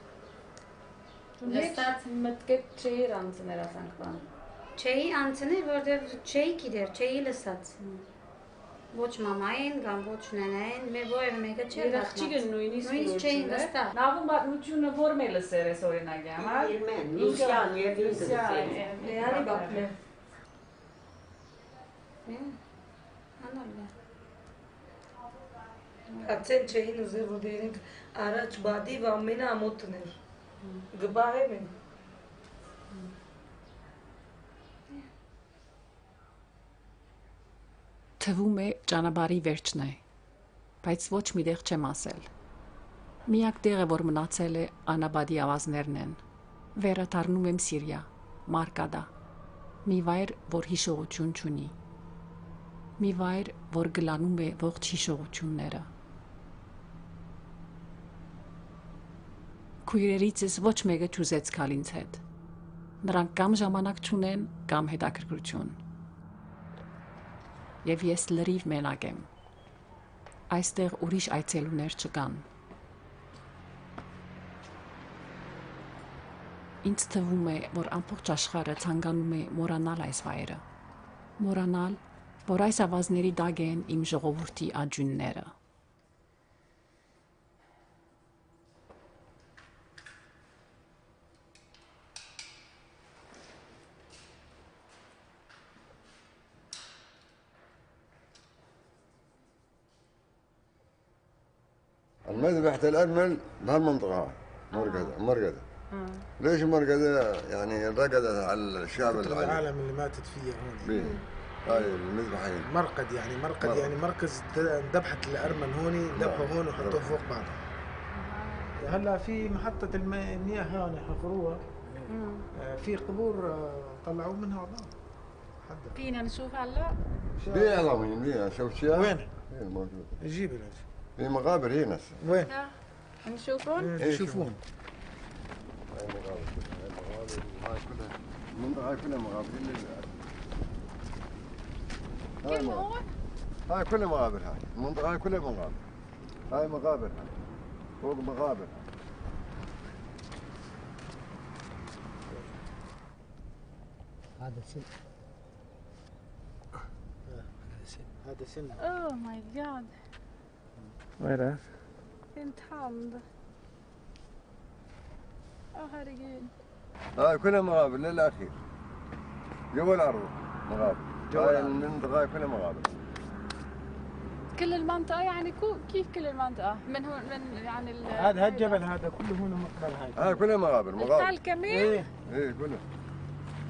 Լստած մտկետ չէիր անցներ ասանք բան։ Չէի անցներ, որտեղ չէի գիտեր, չէի լսած։ Ոչ մամային, կամ ոչ նենային, մեր որևէ մեկը չէր դասնած։ Աղջիկը նույնիսկ չէին վստահ։ Նավուն պատմությունը որ մեր լսեր էս օրինակ է, համար։ Լուսյան եւ ինձ։ Լեանի բապն է։ Անալը։ Ացեն չէին ուզեր, որ դերենք առաջ բադի ու ամենը ամոտն էր։ Գբահեմ են։ Թվում է ճանապարհի վերջն է, բայց ոչ մի տեղ չեմ ասել։ Միակ տեղը, որ մնացել է անաբադի ավազներն են։ Վերը դառնում եմ Սիրիա, Մարկադա։ Մի վայր, որ հիշողություն չունի։ Մի վայր, որ գլանում է ողջ հիշողությունները։ Քույրերիցս ոչ մեկը չուզեց գալ ինձ հետ։ Նրանք կամ ժամանակ չունեն, կամ հետաքրքրություն։ Եվ ես լրիվ մենակ եմ։ Այստեղ ուրիշ այցելուներ չկան։ Ինձ թվում է, որ ամբողջ աշխարհը ցանկանում է մոռանալ այս վայրը։ Մոռանալ, որ այս ավազների տակ են իմ ժողովրդի աջունները։ المذبحة الأرمل بهالمنطقة مرقدة ليش مرقدة؟ يعني رقدت على الشعب العالم اللي ماتت فيه هون هاي المذبحة مرقد يعني مرقد يعني مركز ذبحة الأرمل هوني ذبحوا هون وحطوه فوق بعض. هلا في محطة المياه هون حفروها في قبور طلعوا منها عظام. فينا نشوف هلا؟ في عظام فيها شوفيها؟ وين؟ هي موجودة. جيبي في مقابر هنا. وين؟ نشوفون؟ يشوفون. هاي مقابر هاي كلها المنطقة هاي كلها مقابر هاي كلها مقابر هاي المنطقة هاي كلها مقابر هاي مقابر هاي فوق مقابر هذا سن هذا سن Oh my god. وين En tand. Herregud. هاي كلها مقابر للأخير جوا الأرض مقابر هاي المنطقة هاي كلها مقابر كل المنطقة يعني كيف كل المنطقة؟ من هون من يعني هذا الجبل هذا كله هون مقبرة هاي كلها مقابر التل كمان؟ ايه كلها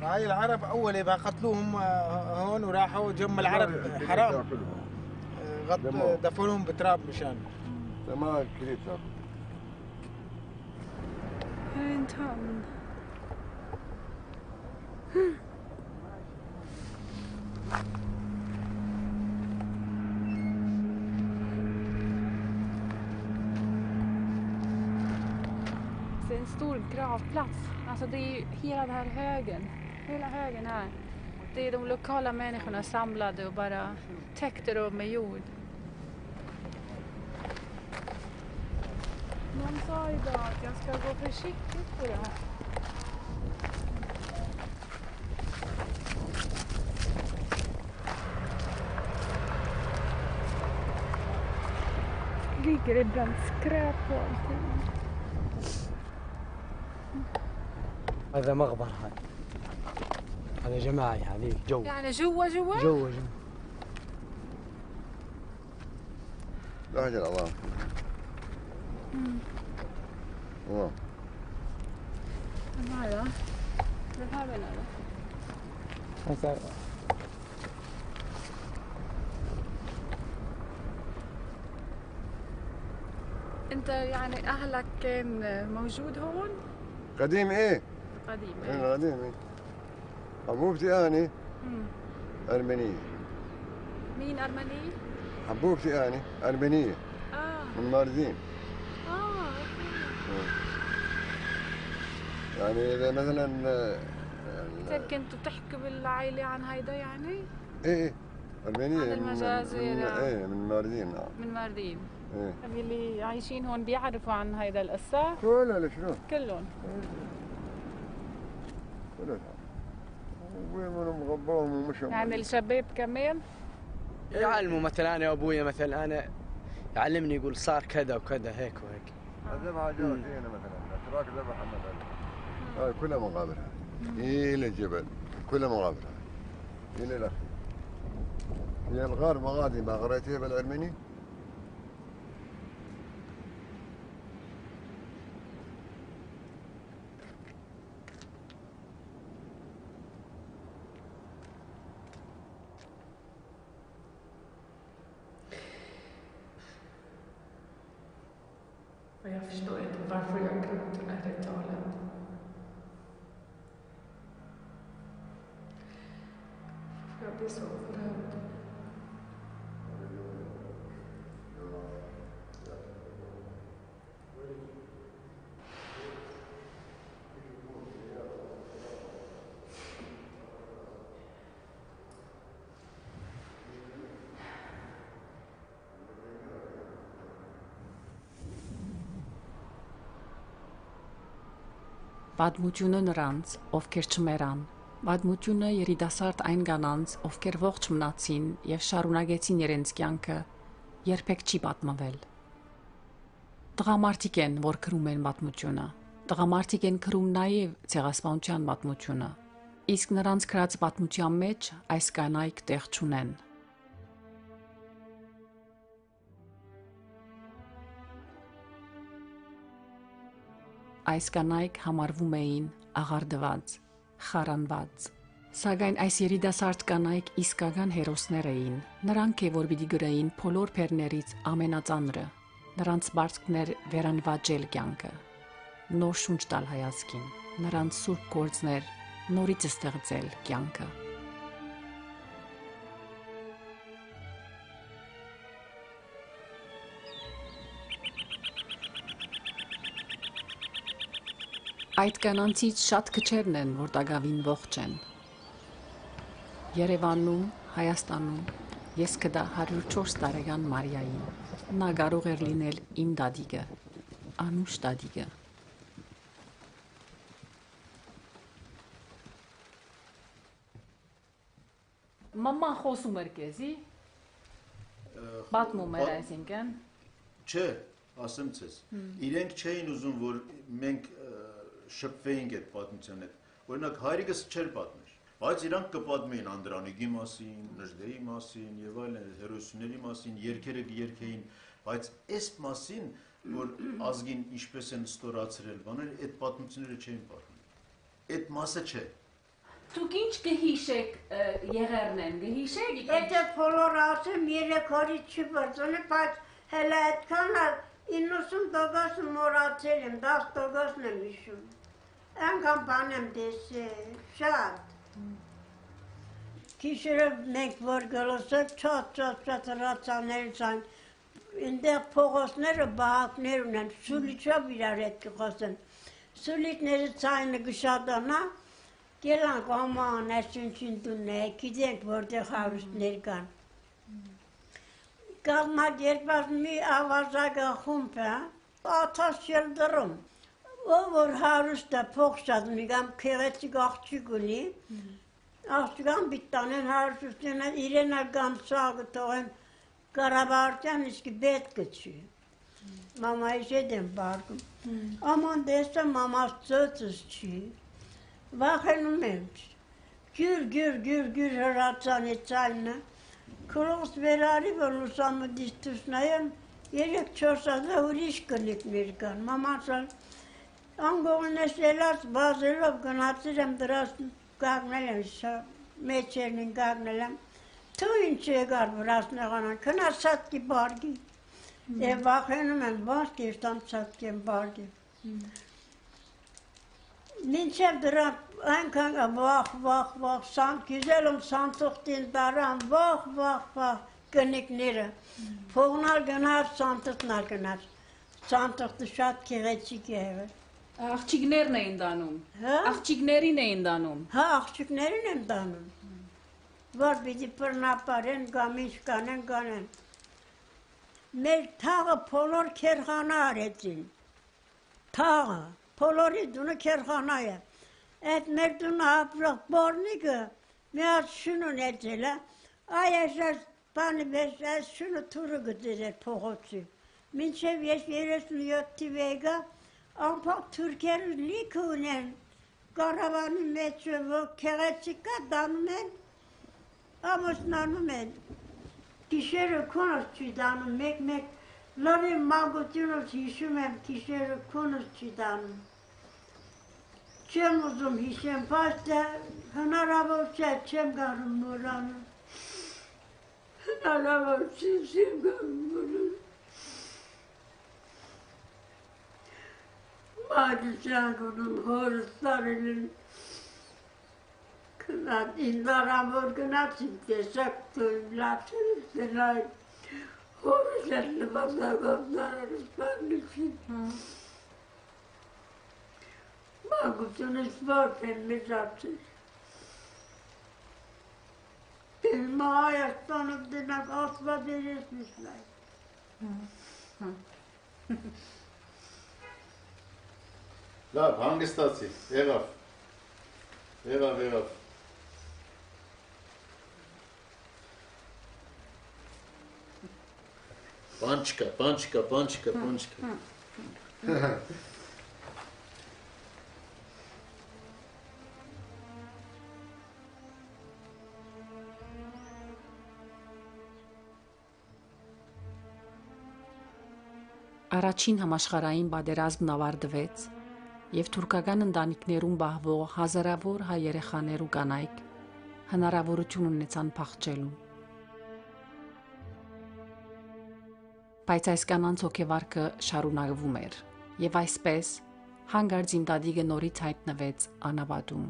هاي العرب أول يبقى قتلوهم هون وراحوا جم العرب حرام دفنوهم بتراب مشان تمام كريت En tand. Det är en stor gravplats. Alltså det är ju hela den här högen. Hela högen här. Det är de lokala människorna samlade och bara täckte dem med jord. non sai da, ti ascolgo pesci che pure. Lì che le brand scrappo. هذا مغبر هذا جماعي هذه جو يعني جوا جو لا أجل الله والله هذا هذا هذا انت يعني اهلك كان موجود هون؟ قديم ايه قديم ايه قديم ايه حبوبتي اني ارمينيه مين ارمني؟ حبوبتي اني ارمينيه من ماردين يعني اذا مثلا طيب كنتوا تحكوا بالعائله عن هيدا يعني؟ ايه ارمينيه عن المجازر ايه من ماردين نعم من ماردين ايه طيب اللي عايشين هون بيعرفوا عن هيدا القصه؟ كلها شنو؟ كلهم كلها وين مغبوهم ومشوا يعني الشباب كمان؟ يعلموا مثلا انا وابويا مثلا انا يعلمني يقول صار كذا وكذا هيك وهيك ذبح جرت هنا مثلا اتراك ذبح مثلا هاي كلها مقابر هاي الى الجبل كلها مقابر هاي الى الاخير هي الغار مغادي ما قريتيها بالارميني؟ Och jag förstår inte varför jag gråter ärligt talat. Jag blir så upprörd. Պատմությունը նրանց, ովքեր չմեռան, պատմությունը երիտասարդ այն կանանց, ովքեր ողջ մնացին եւ շարունակեցին իրենց կյանքը, երբեք չի պատմվել։ Տղամարդիկ են, որ գրում են պատմությունը, տղամարդիկ են գրում նաեւ ցեղասպանության պատմությունը, իսկ նրանց գրած պատմության մեջ այս կանայք տեղ չունեն։ Այս կանայք համարվում էին աղարդված, խարանված։ Սակայն այս երիտասարդ կանայք իսկական հերոսներ էին։ Նրանք է, որ պիտի գրեին բոլոր բերներից ամենածանրը։ Նրանց բարձկներ վերանվաճել կյանքը, նոր շունչ տալ հայացքին, նրանց սուրբ գործներ նորից ստեղծել կյանքը։ Այդ կանանցից շատ քչերն են, որ դակավին ողջ են։ Երևանում, Հայաստանում ես կդա 104 տարեկան Մարիային։ Նա կարող էր լինել իմ դադիկը, անուշ դադիկը։ Մաման խոսում էր քեզի։ Պատմում էր այսինքն։ Չէ, ասեմ ցես։ Իրենք չէին ուզում, որ մենք շփվեինք այդ պատմության հետ։ Օրինակ հայրիկս չէր պատմեր, բայց իրանք կպատմեին Անդրանիկի մասին, Նժդեի մասին եւ այլն, հերոսությունների մասին, երգերը երգեին, բայց այս մասին, որ ազգին ինչպես են ստորացրել, բաներ, այդ պատմությունները չէին պատմում։ Այդ մասը չէ։ Դուք ինչ կհիշեք եղերն են, կհիշեք։ Եթե բոլոր ասեմ 3 օրից չի բարձրացել, բայց հələ այդքան 90% մոռացել եմ, 10%-ն եմ հիշում։ Անգամ բան եմ տեսել, շատ։ Գիշերը մենք որ գլոսել շատ ռացաներից այն, այնտեղ փողոցները բահակներ ունեն, սուլիչով իրար հետ կխոսեն։ Սուլիչների ցայնը գշատանա, գելանք աման այսինչին տունն է, գիտենք որտեղ հարուստներ կան։ Կազմակերպած մի ավազակա խումբ է, աթաս չել դրում։ Ով որ հարուստ է փող շատ ունի, կամ քեղեցիկ աղջիկ ունի, աղջիկան բիտանեն հարուստին իրենա կամ սաղը թողեն Կարաբարտյան իսկի պետք չի։ Մամայի հետ եմ բարգում։ Աման դեսը մամաս ծոցս չի։ Վախենում եմ։ Գյուր հրացանի ծայնը։ Քրոս վերարի, որ լուսամը դիստուս նայեմ, 3-4 հազա ուրիշ կնիկ մեր կան։ Մամասալ անգողնես ելած բազելով գնացիր եմ դրաս գագնել եմ, մեջերնին գագնել եմ, թու ինչ եկար վրաս նեղանան, կնաս սատկի բարգի, և վախենում եմ, ոնց կեշտան սատկի եմ բարգի։ Մինչև դրա այնքան վախ, գիզել եմ սանցողտին տարան, վախ, կնիկները, փողնալ գնար, սանցողտնալ գնար, սանցողտը շատ կեղեցիկ է եղել։ Աղջիկներն էին դանում։ Աղջիկներին էին դանում։ Հա, աղջիկներին են դանում։ Որ պիտի պրնապարեն, գամինչ կանեն։ Մեր թաղը փոլոր քերխանա արեցին։ Թաղը, փոլորի դունը քերխանա է։ Այդ մեր դունը ապրող բորնիկը մի հատ շուն ունեցել է, այս բանի մեզ այս շունը թուրը գտել էր փողոցի։ Մինչև ես 37 թիվ եկա, Ամփոփ թուրքերը լիքը ունեն, կարավանի մեջ քեղեցիկա դանում են, ամուսնանում են, կիշերը քոնս չի դանում, մեկ լավի մագությունս հիշում եմ, կիշերը քոնս չի դանում, չեմ ուզում հիշեմ, պաստը հնարավոր չէ, չեմ գարում մորանում, հնարավոր չէ, չեմ գարում մորանում, Մագիչյան գնում հորս տարելին կնատ ինվարամոր գնացին տեսակ տույմ լապչերս դենայ հորս էր լվազագով նարարս պանլիքին մագությունս որդ են մեզացեր Պիլմա Հայաստանով դենակ ասված էր ես միսլայ Լավ, հանգստացի, եղավ։ Պանչկա։ Առաջին համաշխարհային պատերազմն ավարտվեց և թուրքական ընտանիքներում բահվող հազարավոր հայ երեխաներ ու կանայք հնարավորություն ունեցան փախչելու։ Բայց այս կանանց հոգեվարքը շարունակվում էր, և այսպես հանկարծ Զինտադիգը նորից հայտնվեց անապատում։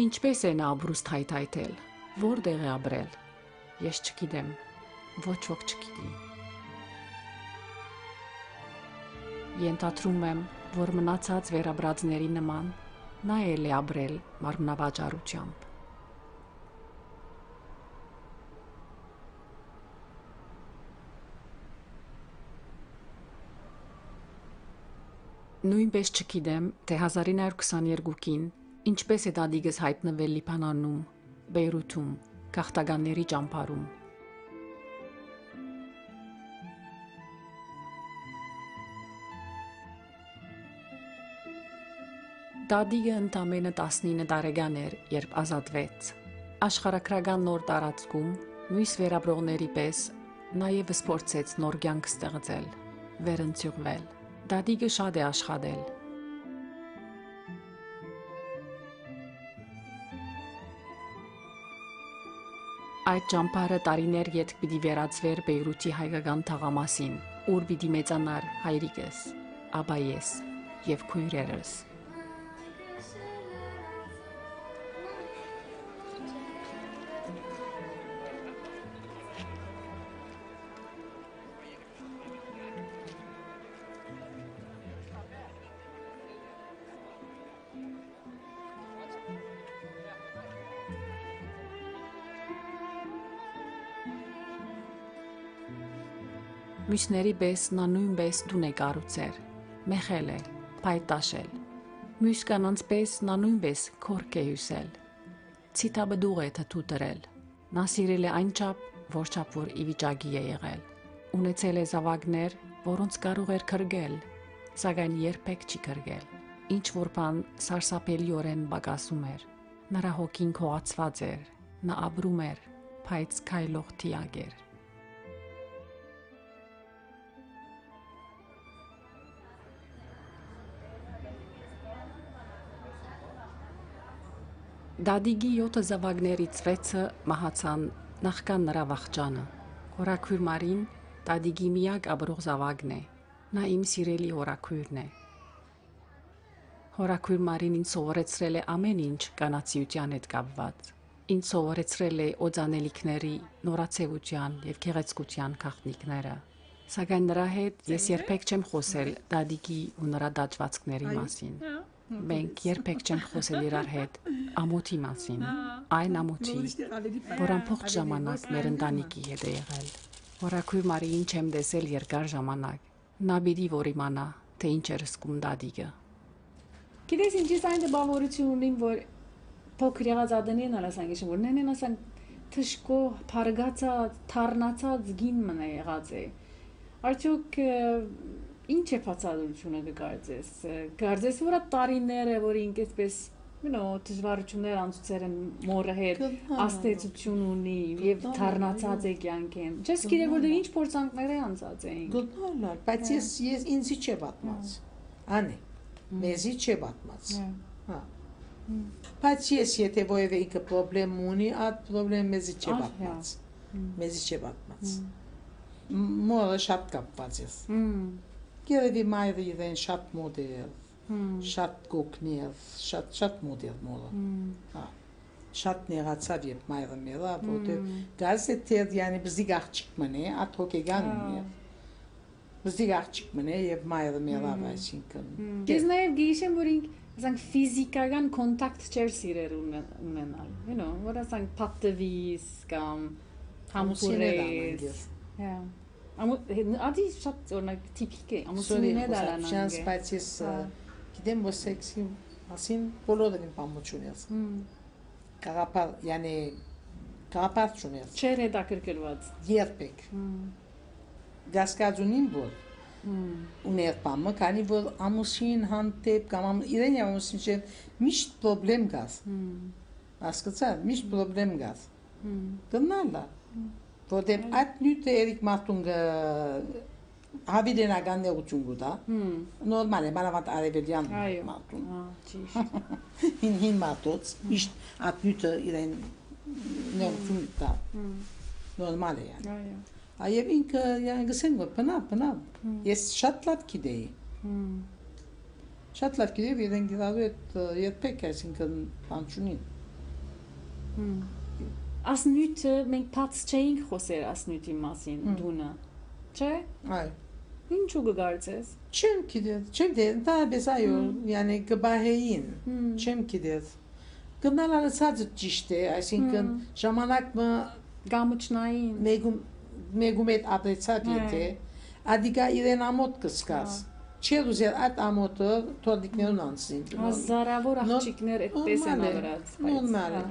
Ինչպես է նա բրուստ հայթայթել, որտեղ է ապրել, ես չգիտեմ, ոչ ոք չգիտի։ Ենթադրում եմ, որ մնացած վերաբրածների նման նա էլ է ապրել մարմնավաճառությամբ։ Նույնպես չգիտեմ, թե 1922-ին ինչպես է Դադիգս հայտնվել Լիբանանում, Բեյրութում, քաղաքականների ճամբարում։ Դադիգը ընդամենը 19 տարեկան էր, երբ ազատվեց։ Աշխարհագրական նոր տարածքում, մյուս վերապրողների պես, նա ևս փորձեց նոր կյանք ստեղծել, վերընծյուղվել։ Դադիգը շատ է աշխատել։ Այդ ճամբարը տարիներ յետ պիտի վերածվեր Բեյրութի հայկական թաղամասին, ուր պիտի մեծանար հայրիկս, աբայես և քույրերս։ Մյուսների պես նա նույնպես դուն է կառուցեր, մեխել է, փայտաշել։ Մյուս կանանց պես նա նույնպես քորք է հյուսել։ Ցիտաբդուղ է թթու տրել։ Նա սիրել է այնչափ, որչափ որ ի վիճակի է եղել։ Ունեցել է զավակներ, որոնց կարող էր քրգել, սակայն երբեք չի քրգել։ Ինչ որ բան սարսափելիորեն բագասում էր։ Նրա հոգին քողացված էր, նա ապրում էր, բայց քայլող թիակ էր։ Դադիգի 7 զավակներից 6-ը մահացան նախքան նրա վախճանը։ Հորաքույր Մարին Դադիգի միակ ապրող զավակն է։ Նա իմ սիրելի հորաքույրն է։ Հորաքույր Մարին ինձ սովորեցրել է ամեն ինչ կանացիության հետ կապված։ Ինձ սովորեցրել է օծանելիքների, նորացեության եւ գեղեցկության գաղտնիքները։ Սակայն նրա հետ ես երբեք չեմ խոսել Դադիգի ու նրա դաջվածքների մասին։ Մենք երբեք չենք խոսել իրար հետ ամոթի մասին, այն ամոթի, որ ամբողջ ժամանակ մեր ընտանիքի հետ է եղել։ Հորաքույր Մարիին չեմ տեսել երկար ժամանակ։ Նա պիտի որ իմանա, թե ինչ էր զգում Դադիգը։ Գիտես ինչի՞ս այն դպավորություն ունին, որ փոքր եղած ադենին ասանք, որ նենեն ասանք թշկո փարգացա, թառնացած գին մնա եղած է։ Արդյոք ինչ է բացատրությունը կգարձես։ Գարձես որ տարիները, որ ինք այսպես, դժվարություններ անցուցել են մորը հետ, աստեցություն ունի եւ թառնացած է կյանքեն։ Չես գիտեր որ դե ինչ փորձանքներ է անցած էին։ Գտնալ, բայց ես ինձի չէ պատմած։ Անի, մեզի չէ պատմած։ Հա։ Բայց ես եթե որևէ ինքը պրոբլեմ ունի, այդ պրոբլեմ մեզի չէ պատմած։ Մեզի չէ պատմած։ Մորը շատ կապված ես։ Գերեւի մայրը իրեն շատ մոդել, շատ կոկներ, շատ մոդել մորը։ Հա։ Շատ նեղացավ երբ մայրը մեռա, որտեղ գազետեր յանի բզիկ աղջիկ մնե, այդ հոգեգան ունի։ Բզիկ աղջիկ մնե եւ մայրը մեռա, այսինքն։ Ես նաեւ գիշեմ որ ինք ասենք ֆիզիկական կոնտակտ չեր սիրեր ունենալ, որ ասենք պատտվիս կամ համուսուրես։ Հա։ Ադի շատ օրինակ տիպիկ է, ամուսիններ դալանան։ Շանս բայց ես գիտեմ որ սեքսի ասին բոլորին բամություն ես։ Կարապար, յանի կարապար չունես։ Չեր հետաքրքրված։ Երբեք։ Գասկածունին որ ուներ բամը, քանի որ ամուսին հանդեպ կամ իրեն ամուսին չէ միշտ պրոբլեմ գաս։ Հասկացա՞ր, միշտ պրոբլեմ գաս։ Դնալա։ Որտեղ այդ նյութը երիկ մարդունգը հավիդենական նեղություն գուտա, նորմալ է, մանավանդ արևելյան մարդուն։ Հին մարդոց, միշտ այդ նյութը իրեն նեղություն գուտա, նորմալ է յան։ Այև ինքը գսեն որ բնավ, ես շատ լավ գիտեի։ Շատ լավ գիտեի, իրեն գիրարու էտ երբեք այսինքն բան չունին։ Ասնույթը մենք բաց չէինք խոսեր ասնույթի մասին դունը, չէ՞։ Այո։ Ինչու կգործես։ Չեմ գիտեր, դա բես այո, յանի կբահեին, չեմ գիտեր։ Գնալը ցած ճիշտ է, այսինքն ժամանակը գամուչնային մեգում այդ ապրեցավ եթե, ադիգա իրեն ամոթ կսկաս։ Չեր ուզեր այդ ամոթը թորդիկներուն անցին։ Հազարավոր աղջիկներ այդպես են ավրած։ Նորմալ է։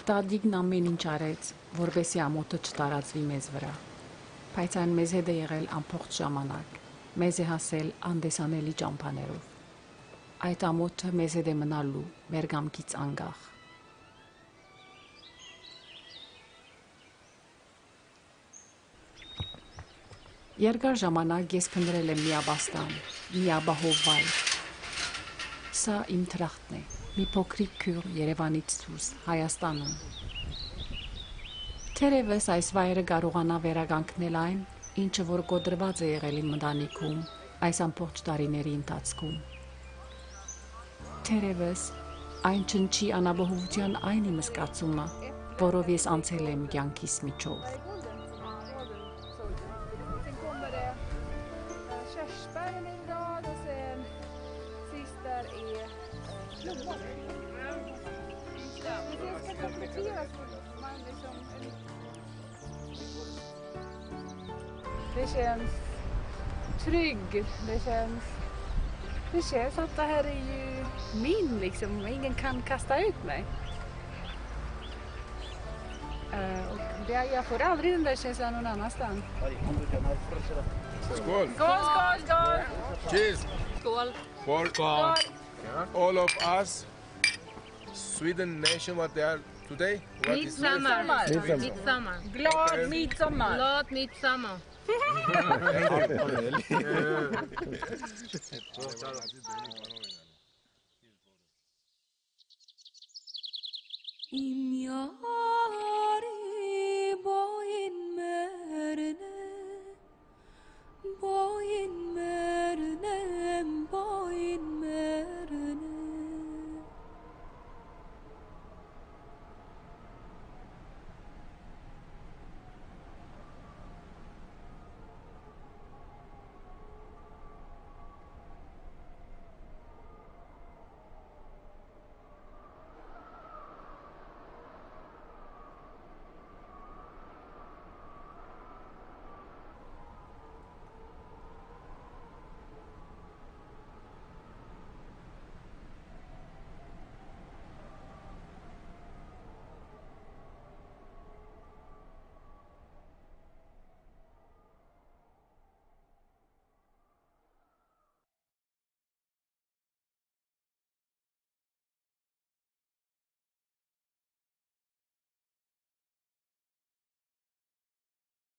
Դադիգն ամեն ինչ արեց, որպեսզի ամոթը չտարածվի մեզ վրա, բայց այն մեզ հետ է եղել ամբողջ ժամանակ, մեզ է հասել անդեսանելի ճամփաներով։ Այդ ամոթը մեզ հետ է մնալու մեր գամքից անգախ։ Երկար ժամանակ ես փնտրել եմ միաբաստան, միաբահով վայր։ Սա իմ թրախտն է, մի փոքրիկ քյուր Երևանից դուրս, Հայաստանում։ Թերևս այս վայրը կարողանա վերականգնել այն, ինչը որ կոտրված է եղել իմ ընտանիքում այս ամբողջ տարիների ընթացքում։ Թերևս այն չնչի անաբահովության այն իմ զգացումը, որով ես անցել եմ կյանքիս միջով։ Det känns trygg, det känns att det här är ju min liksom, ingen kan kasta ut mig. Och jag får aldrig den där känslan någon annanstans. Skål! Skål, skål, skål! Cheers! Skål! For all of us, Sweden nation, what they are today? What is Midsommar. Midsommar. Glad midsommar! Glad midsommar! Im yari boyin merne